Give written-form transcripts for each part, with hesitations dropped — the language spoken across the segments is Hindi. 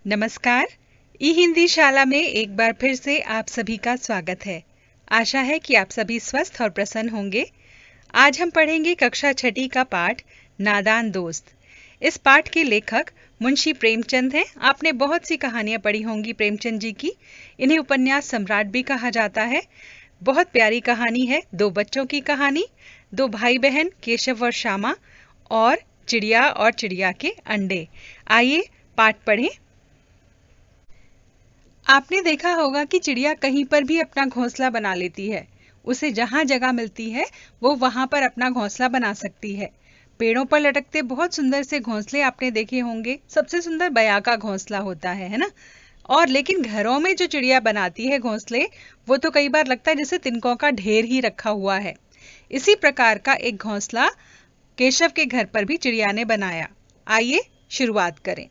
नमस्कार। ई हिंदी शाला में एक बार फिर से आप सभी का स्वागत है। आशा है कि आप सभी स्वस्थ और प्रसन्न होंगे। आज हम पढ़ेंगे कक्षा छठी का पाठ नादान दोस्त। इस पाठ के लेखक मुंशी प्रेमचंद हैं। आपने बहुत सी कहानियां पढ़ी होंगी प्रेमचंद जी की। इन्हें उपन्यास सम्राट भी कहा जाता है। बहुत प्यारी कहानी है, दो बच्चों की कहानी, दो भाई बहन केशव और श्यामा और चिड़िया के अंडे। आइए पाठ पढ़ें। आपने देखा होगा कि चिड़िया कहीं पर भी अपना घोंसला बना लेती है। उसे जहां जगह मिलती है वो वहां पर अपना घोंसला बना सकती है। पेड़ों पर लटकते बहुत सुंदर से घोंसले आपने देखे होंगे। सबसे सुंदर बया का घोंसला होता है ना। और लेकिन घरों में जो चिड़िया बनाती है घोंसले, वो तो कई बार लगता है जैसे तिनकों का ढेर ही रखा हुआ है। इसी प्रकार का एक घोंसला केशव के घर पर भी चिड़िया ने बनाया। आइए शुरुआत करें।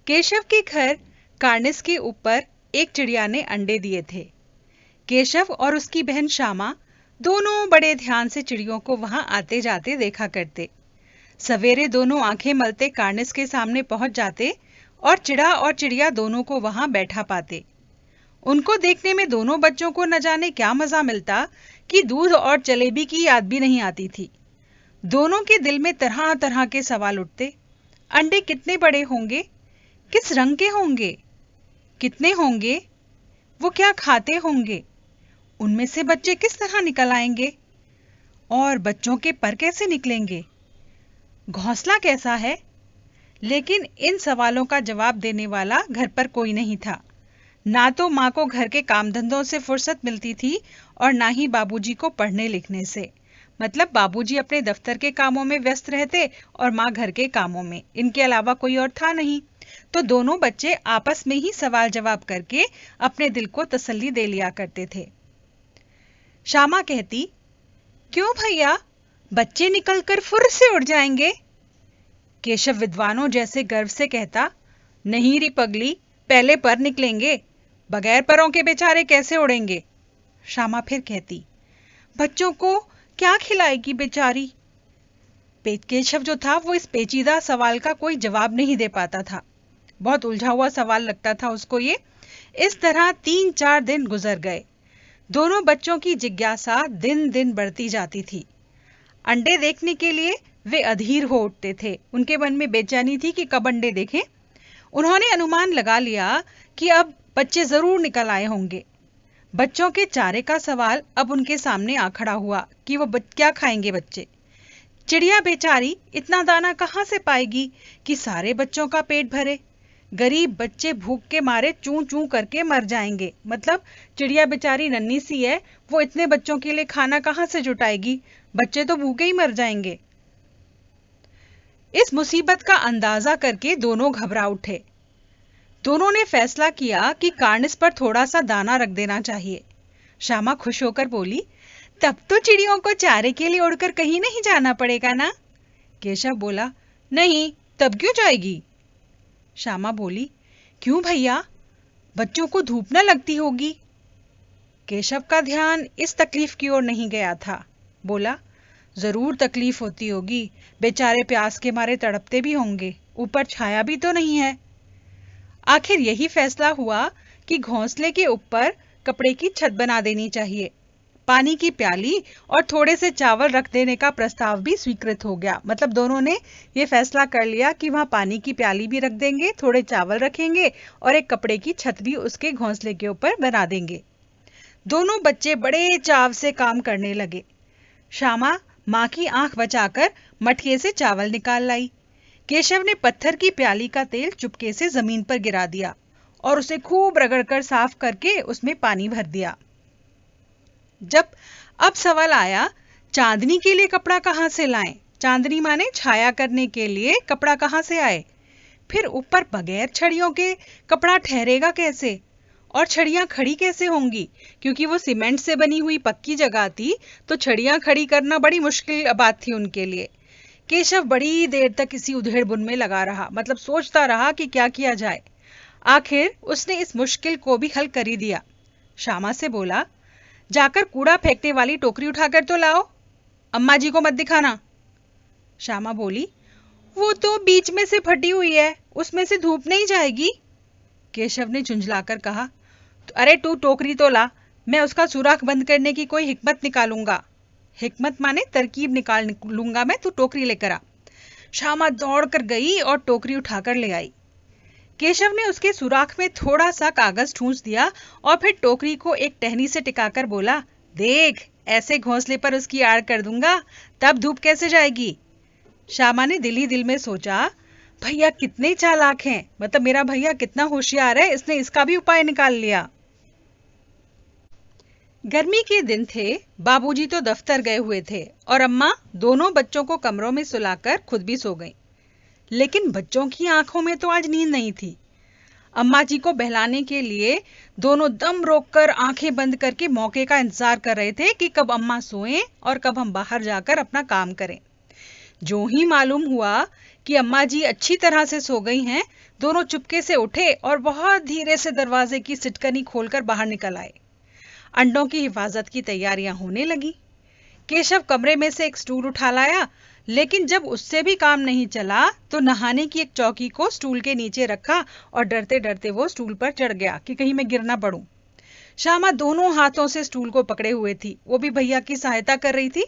केशव के घर कार्निस के ऊपर एक चिड़िया ने अंडे दिए थे। केशव और उसकी बहन श्यामा दोनों बड़े ध्यान से चिड़ियों को वहां आते जाते देखा करते। सवेरे दोनों आंखें मलते कार्निस के सामने पहुंच जाते और चिड़िया दोनों को वहां बैठा पाते। उनको देखने में दोनों बच्चों को न जाने क्या मजा मिलता कि दूध और जलेबी की याद भी नहीं आती थी। दोनों के दिल में तरह तरह के सवाल उठते। अंडे कितने बड़े होंगे, किस रंग के होंगे, कितने होंगे, वो क्या खाते होंगे, उनमें से बच्चे किस तरह निकल आएंगे और बच्चों के पर कैसे निकलेंगे, घोंसला कैसा है। लेकिन इन सवालों का जवाब देने वाला घर पर कोई नहीं था। ना तो माँ को घर के काम धंधों से फुर्सत मिलती थी और ना ही बाबूजी को पढ़ने लिखने से। मतलब बाबूजी अपने दफ्तर के कामों में व्यस्त रहते और माँ घर के कामों में। इनके अलावा कोई और था नहीं। तो दोनों बच्चे आपस में ही सवाल जवाब करके अपने दिल को तसल्ली दे लिया करते थे। श्यामा कहती, क्यों भैया, बच्चे निकलकर फुर्र से उड़ जाएंगे। केशव विद्वानों जैसे गर्व से कहता, नहीं री पगली, पहले पर निकलेंगे, बगैर परों के बेचारे कैसे उड़ेंगे। श्यामा फिर कहती, बच्चों को क्या खिलाएगी बेचारी। केशव जो था वो इस पेचीदा सवाल का कोई जवाब नहीं दे पाता था। बहुत उलझा हुआ सवाल लगता था उसको ये। इस तरह 3-4 दिन गुजर गए। दोनों बच्चों की जिज्ञासा दिन दिन बढ़ती जाती थी। अंडे देखने के लिए वे अधीर हो उठते थे। उनके मन में बेचैनी थी कि कब अंडे देखें। उन्होंने अनुमान लगा लिया कि अब बच्चे जरूर निकल आए होंगे। बच्चों के चारे का सवाल अब उनके सामने आ खड़ा हुआ कि वो क्या खाएंगे बच्चे। चिड़िया बेचारी इतना दाना कहां से पाएगी कि सारे बच्चों का पेट भरे। गरीब बच्चे भूख के मारे चूं चूं करके मर जाएंगे। मतलब चिड़िया बेचारी नन्ही सी है, वो इतने बच्चों के लिए खाना कहां से जुटाएगी, बच्चे तो भूखे ही मर जाएंगे। इस मुसीबत का अंदाजा करके दोनों घबरा उठे। दोनों ने फैसला किया कि कार्निस पर थोड़ा सा दाना रख देना चाहिए। श्यामा खुश होकर बोली, तब तो चिड़ियों को चारे के लिए उड़कर कहीं नहीं जाना पड़ेगा ना। केशव बोला, नहीं, तब क्यों जाएगी। श्यामा बोली, क्यों भैया, बच्चों को धूप न लगती होगी। केशव का ध्यान इस तकलीफ की ओर नहीं गया था। बोला, जरूर तकलीफ होती होगी, बेचारे प्यास के मारे तड़पते भी होंगे, ऊपर छाया भी तो नहीं है। आखिर यही फैसला हुआ कि घोंसले के ऊपर कपड़े की छत बना देनी चाहिए। पानी की प्याली और थोड़े से चावल रख देने का प्रस्ताव भी स्वीकृत हो गया। मतलब दोनों ने ये फैसला कर लिया कि वहां पानी की प्याली भी रख देंगे, थोड़े चावल रखेंगे और एक कपड़े की छत भी उसके घोंसले के ऊपर बना देंगे। दोनों बच्चे बड़े चाव से काम करने लगे। श्यामा माँ की आंख बचाकर मटके से चावल निकाल लाई। केशव ने पत्थर की प्याली का तेल चुपके से जमीन पर गिरा दिया और उसे खूब रगड़कर साफ करके उसमें पानी भर दिया। जब अब सवाल आया, चांदनी के लिए कपड़ा कहां से लाएं? चांदनी माने छाया करने के लिए कपड़ा कहां से आए? फिर ऊपर बगैर छड़ियों के कपड़ा ठहरेगा कैसे? और छड़ियां खड़ी कैसे होंगी? क्योंकि वो सीमेंट से बनी हुई पक्की जगह थी, तो छड़ियां खड़ी करना बड़ी मुश्किल बात थी उनके लिए। केशव बड़ी देर तक इसी उधेड़-बुन में लगा रहा। मतलब सोचता रहा कि क्या किया जाए। आखिर उसने इस मुश्किल को भी हल कर ही दिया। श्यामा से बोला, जाकर कूड़ा फेंकने वाली टोकरी उठाकर तो लाओ, अम्मा जी को मत दिखाना। श्यामा बोली, वो तो बीच में से फटी हुई है, उसमें से धूप नहीं जाएगी। केशव ने झुंझलाकर कहा। अरे तू टोकरी तो ला, मैं उसका सुराख बंद करने की कोई हिकमत निकालूंगा। हिकमत माने तरकीब निकाल लूंगा मैं, तू टोकरी लेकर आ। श्यामा दौड़ कर गई और टोकरी उठाकर ले आई। केशव ने उसके सुराख में थोड़ा सा कागज ठूंस दिया और फिर टोकरी को एक टहनी से टिकाकर बोला, देख ऐसे घोंसले पर उसकी आड़ कर दूंगा, तब धूप कैसे जाएगी। श्यामा ने दिल ही दिल में सोचा, भैया कितने चालाक हैं, मतलब मेरा भैया कितना होशियार है, इसने इसका भी उपाय निकाल लिया। गर्मी के दिन थे, बाबूजी तो दफ्तर गए हुए थे और अम्मा दोनों बच्चों को कमरों में सुलाकर खुद भी सो गईं। लेकिन बच्चों की आंखों में तो आज नींद नहीं थी। अम्मा जी को बहलाने के लिए दोनों दम रोककर आंखें बंद करके मौके का इंतजार कर रहे थे कि कब अम्मा सोएं और कब हम बाहर जाकर अपना काम करें। जो ही मालूम हुआ कि अम्मा जी अच्छी तरह से सो गई हैं, दोनों चुपके से उठे और बहुत धीरे से दरवाजे की सिटकनी खोलकर बाहर निकल आए। अंडों की हिफाजत की तैयारियां होने लगी। केशव कमरे में से एक स्टूल उठा लाया, लेकिन जब उससे भी काम नहीं चला तो नहाने की एक चौकी को स्टूल के नीचे रखा और डरते डरते वो स्टूल पर चढ़ गया कि कहीं मैं गिर ना पड़ूं। श्यामा दोनों हाथों से स्टूल को पकड़े हुए थी, वो भी भैया की सहायता कर रही थी।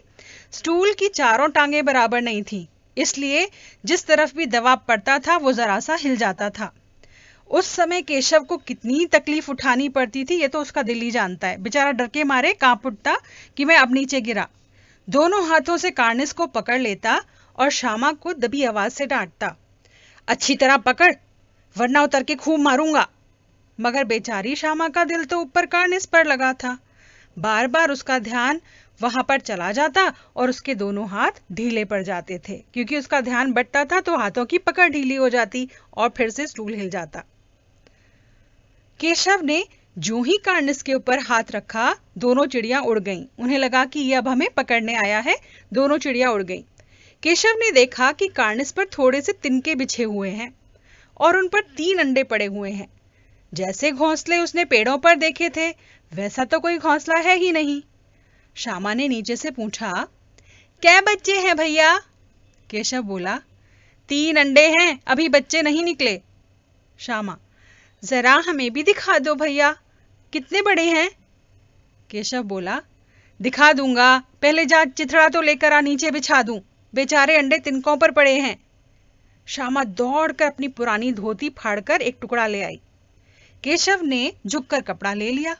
स्टूल की चारों टांगे बराबर नहीं थी, इसलिए जिस तरफ भी दबाव पड़ता था वो जरा सा हिल जाता था। उस समय केशव को कितनी तकलीफ उठानी पड़ती थी ये तो उसका दिल ही जानता है। बेचारा डर के मारे कांप उठता कि मैं अब नीचे गिरा। दोनों हाथों से कार्निस को पकड़ लेता और श्यामा को दबी आवाज से डांटता, अच्छी तरह पकड़ वरना उतर के खूब मारूंगा। मगर बेचारी श्यामा का दिल तो ऊपर कार्निस पर लगा था। बार बार उसका ध्यान वहां पर चला जाता और उसके दोनों हाथ ढीले पड़ जाते थे, क्योंकि उसका ध्यान बंटता था तो हाथों की पकड़ ढीली हो जाती और फिर से स्टूल हिल जाता। केशव ने जो ही कार्निस के ऊपर हाथ रखा, दोनों चिड़ियां उड़ गईं। उन्हें लगा कि ये अब हमें पकड़ने आया है। दोनों चिड़ियां उड़ गईं। केशव ने देखा कि कार्निस पर थोड़े से तिनके बिछे हुए हैं और उन पर 3 अंडे पड़े हुए हैं। जैसे घोंसले उसने पेड़ों पर देखे थे वैसा तो कोई घोंसला है ही नहीं। श्यामा ने नीचे से पूछा, क्या बच्चे हैं भैया? केशव बोला, 3 अंडे हैं, अभी बच्चे नहीं निकले। श्यामा, जरा हमें भी दिखा दो भैया, कितने बड़े हैं? केशव बोला, दिखा दूंगा, पहले जा चिथड़ा तो लेकर आ, नीचे बिछा दूं, बेचारे अंडे तिनकों पर पड़े हैं। श्यामा दौड़कर अपनी पुरानी धोती फाड़कर एक टुकड़ा ले आई। केशव ने झुककर कपड़ा ले लिया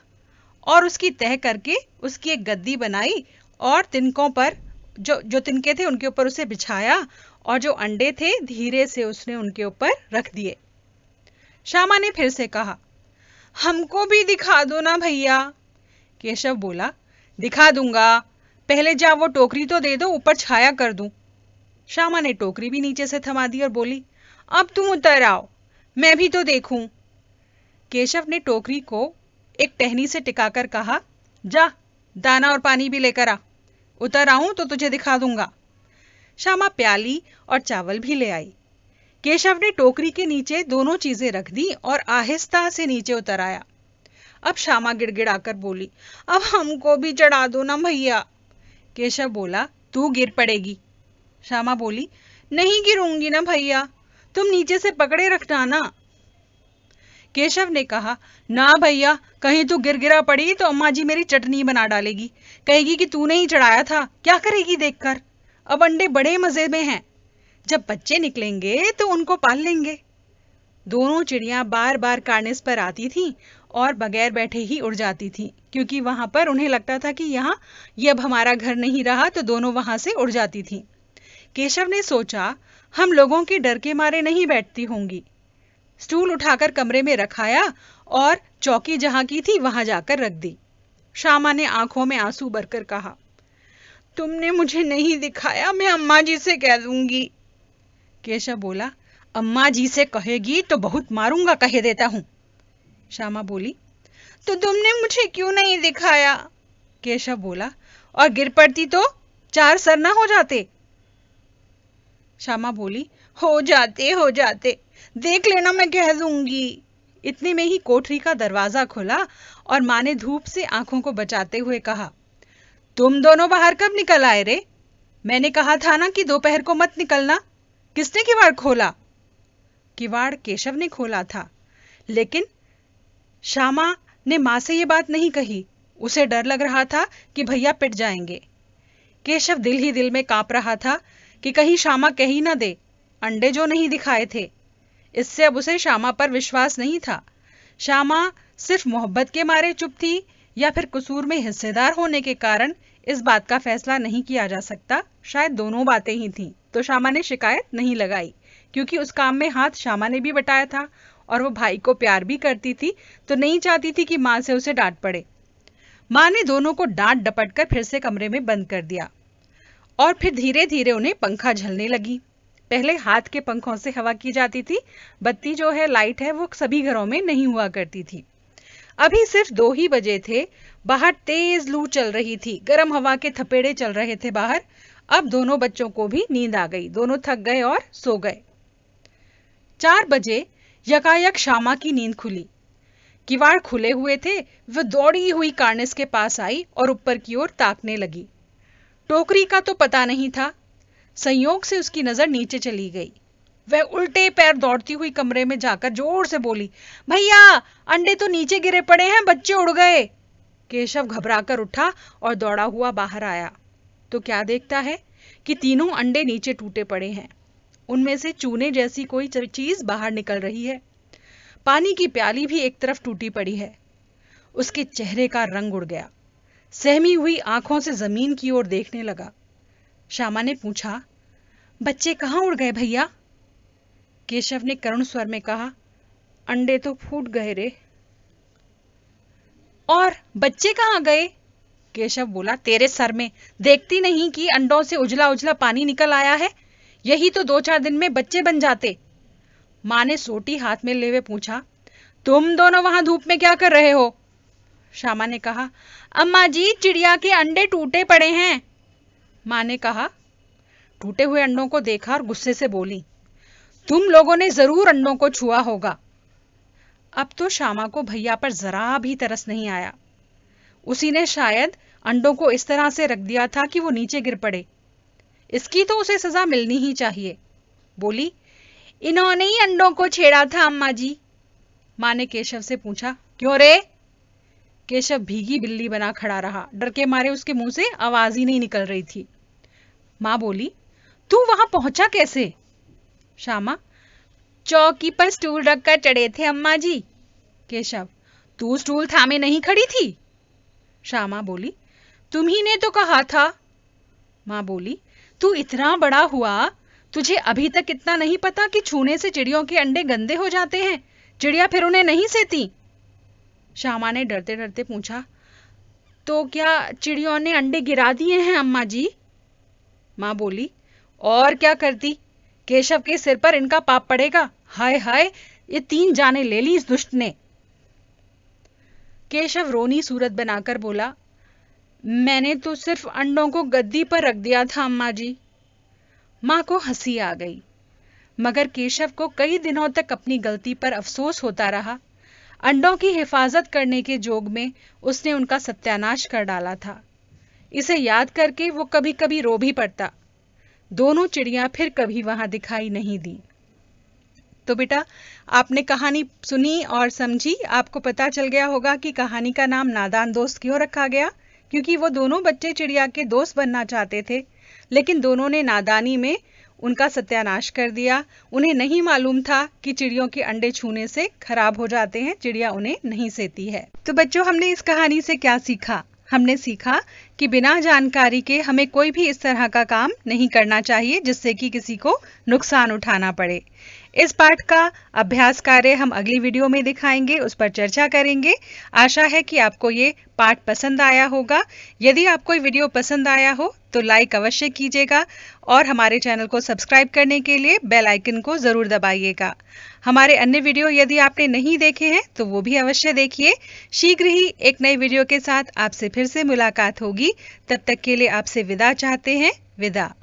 और उसकी तह करके उसकी एक गद्दी बनाई और तिनकों पर जो तिनके थे उनके ऊपर उसे बिछाया और जो अंडे थे धीरे से उसने उनके ऊपर रख दिए। श्यामा ने फिर से कहा, हमको भी दिखा दो ना भैया। केशव बोला, दिखा दूंगा, पहले जा वो टोकरी तो दे दो, ऊपर छाया कर दूं। श्यामा ने टोकरी भी नीचे से थमा दी और बोली, अब तुम उतर आओ, मैं भी तो देखूं। केशव ने टोकरी को एक टहनी से टिकाकर कहा, जा दाना और पानी भी लेकर आ, उतर आऊं तो तुझे दिखा दूंगा। श्यामा प्याली और चावल भी ले आई। केशव ने टोकरी के नीचे दोनों चीजें रख दी और आहिस्ता से नीचे उतर आया। अब श्यामा गिड़गिड़ाकर बोली, अब हमको भी चढ़ा दो ना भैया। केशव बोला, तू गिर पड़ेगी। श्यामा बोली, नहीं गिरूंगी ना भैया, तुम नीचे से पकड़े रखना ना। केशव ने कहा, ना भैया, कहीं तू गिर पड़ी तो अम्मा जी मेरी चटनी बना डालेगी, कहेगी कि तूने ही चढ़ाया था, क्या करेगी देखकर। अब अंडे बड़े मजे में हैं, जब बच्चे निकलेंगे तो उनको पाल लेंगे। दोनों चिड़ियां बार बार कार्निस पर आती थीं और बगैर बैठे ही उड़ जाती थीं, क्योंकि वहां पर उन्हें लगता था कि यहाँ ये अब हमारा घर नहीं रहा, तो दोनों वहां से उड़ जाती थीं। केशव ने सोचा, हम लोगों के डर के मारे नहीं बैठती होंगी। स्टूल उठाकर कमरे में रखाया और चौकी जहां की थी वहां जाकर रख दी। श्यामा ने आंखों में आंसू भरकर कहा, तुमने मुझे नहीं दिखाया, मैं अम्मा जी से कह दूंगी। केशव बोला, अम्मा जी से कहेगी तो बहुत मारूंगा, कह देता हूं। श्यामा बोली, तो तुमने मुझे क्यों नहीं दिखाया? केशव बोला, और गिर पड़ती तो 4 सर ना हो जाते। श्यामा बोली, हो जाते, देख लेना, मैं कह दूंगी। इतने में ही कोठरी का दरवाजा खुला और मां ने धूप से आंखों को बचाते हुए कहा, तुम दोनों बाहर कब निकल आए रे? मैंने कहा था ना कि दोपहर को मत निकलना। किसने किवाड़ खोला? किवाड़ केशव ने खोला था, लेकिन श्यामा ने माँ से ये बात नहीं कही, उसे डर लग रहा था कि भैया पिट जाएंगे। केशव दिल ही दिल में कांप रहा था कि कहीं श्यामा कह ही ना दे अंडे जो नहीं दिखाए थे। इससे अब उसे श्यामा पर विश्वास नहीं था। श्यामा सिर्फ मोहब्बत के मारे चुप थी या फिर कसूर में हिस्सेदार होने के कारण, इस बात का फैसला नहीं किया जा सकता। शायद दोनों बातें ही थीं। तो श्यामा ने शिकायत नहीं लगाई, क्योंकि उस काम में हाथ श्यामा ने भी बटाया था और वो भाई को प्यार भी करती थी, तो नहीं चाहती थी कि माँ से उसे डांट पड़े। माँ ने दोनों को डांट डपट कर फिर से कमरे में बंद कर दिया और फिर धीरे धीरे उन्हें पंखा झलने लगी। पहले हाथ के पंखों से हवा की जाती थी। बत्ती जो है, लाइट है, वो सभी घरों में नहीं हुआ करती थी। अभी सिर्फ 2 ही बजे थे। बाहर तेज लू चल रही थी, गर्म हवा के थपेड़े चल रहे थे बाहर। अब दोनों बच्चों को भी नींद आ गई, दोनों थक गए और सो गए। 4 बजे यकायक श्यामा की नींद खुली। किवाड़ खुले हुए थे। वह दौड़ी हुई कार्निस के पास आई और ऊपर की ओर ताकने लगी। टोकरी का तो पता नहीं था। संयोग से उसकी नजर नीचे चली गई। वह उल्टे पैर दौड़ती हुई कमरे में जाकर जोर से बोली, भैया अंडे तो नीचे गिरे पड़े हैं, बच्चे उड़ गए। केशव घबराकर उठा और दौड़ा हुआ बाहर आया तो क्या देखता है कि तीनों अंडे नीचे टूटे पड़े हैं। उनमें से चूने जैसी कोई चीज बाहर निकल रही है। पानी की प्याली भी एक तरफ टूटी पड़ी है। उसके चेहरे का रंग उड़ गया। सहमी हुई आंखों से जमीन की ओर देखने लगा। श्यामा ने पूछा, बच्चे कहाँ उड़ गए भैया? केशव ने करुण स्वर में कहा, अंडे तो फूट गए रे। और बच्चे कहाँ गए? केशव बोला, तेरे सर में देखती नहीं कि अंडों से उजला उजला पानी निकल आया है? यही तो 2-4 दिन में बच्चे बन जाते। माँ ने सोटी हाथ में ले हुए पूछा, तुम दोनों वहां धूप में क्या कर रहे हो? श्यामा ने कहा, अम्मा जी चिड़िया के अंडे टूटे पड़े हैं। माँ ने कहा, टूटे हुए अंडों को देखा और गुस्से से बोली, तुम लोगों ने जरूर अंडों को छुआ होगा। अब तो श्यामा को भैया पर जरा भी तरस नहीं आया। उसी ने शायद अंडों को इस तरह से रख दिया था कि वो नीचे गिर पड़े। इसकी तो उसे सजा मिलनी ही चाहिए। बोली, इन्होंने ही अंडों को छेड़ा था अम्मा जी। माँ ने केशव से पूछा, क्यों रे? केशव भीगी बिल्ली बना खड़ा रहा। डर के मारे उसके मुंह से आवाज ही नहीं निकल रही थी। माँ बोली, तू वहां पहुंचा कैसे? श्यामा, चौकी पर स्टूल रखकर चढ़े थे अम्मा जी। केशव, तू स्टूल थामे नहीं खड़ी थी? श्यामा बोली, तुम्ही ने तो कहा था। माँ बोली, तू इतना बड़ा हुआ, तुझे अभी तक इतना नहीं पता कि छूने से चिड़ियों के अंडे गंदे हो जाते हैं? चिड़िया फिर उन्हें नहीं सेती। श्यामा ने डरते डरते पूछा, तो क्या चिड़ियों ने अंडे गिरा दिए हैं अम्मा जी? माँ बोली, और क्या करती, केशव के सिर पर इनका पाप पड़ेगा। हाय हाय, ये 3 जाने ले ली इस दुष्ट ने। केशव रोनी सूरत बनाकर बोला, मैंने तो सिर्फ अंडों को गद्दी पर रख दिया था अम्मा जी। माँ को हंसी आ गई, मगर केशव को कई दिनों तक अपनी गलती पर अफसोस होता रहा। अंडों की हिफाजत करने के जोग में उसने उनका सत्यानाश कर डाला था। इसे याद करके वो कभी कभी रो भी पड़ता। दोनों चिड़ियां फिर कभी वहां दिखाई नहीं दी। तो बेटा, आपने कहानी सुनी और समझी। आपको पता चल गया होगा कि कहानी का नाम नादान दोस्त क्यों रखा गया, क्योंकि वो दोनों बच्चे चिड़िया के दोस्त बनना चाहते थे, लेकिन दोनों ने नादानी में उनका सत्यानाश कर दिया। उन्हें नहीं मालूम था कि चिड़ियों के अंडे छूने से खराब हो जाते हैं, चिड़िया उन्हें नहीं सेती है। तो बच्चों, हमने इस कहानी से क्या सीखा? हमने सीखा कि बिना जानकारी के हमें कोई भी इस तरह का काम नहीं करना चाहिए जिससे कि किसी को नुकसान उठाना पड़े। इस पाठ का अभ्यास कार्य हम अगली वीडियो में दिखाएंगे, उस पर चर्चा करेंगे। आशा है कि आपको ये पाठ पसंद आया होगा। यदि आपको ये वीडियो पसंद आया हो तो लाइक अवश्य कीजिएगा और हमारे चैनल को सब्सक्राइब करने के लिए बेल आइकन को जरूर दबाइएगा। हमारे अन्य वीडियो यदि आपने नहीं देखे हैं तो वो भी अवश्य देखिए। शीघ्र ही एक नई वीडियो के साथ आपसे फिर से मुलाकात होगी। तब तक के लिए आपसे विदा चाहते हैं। विदा।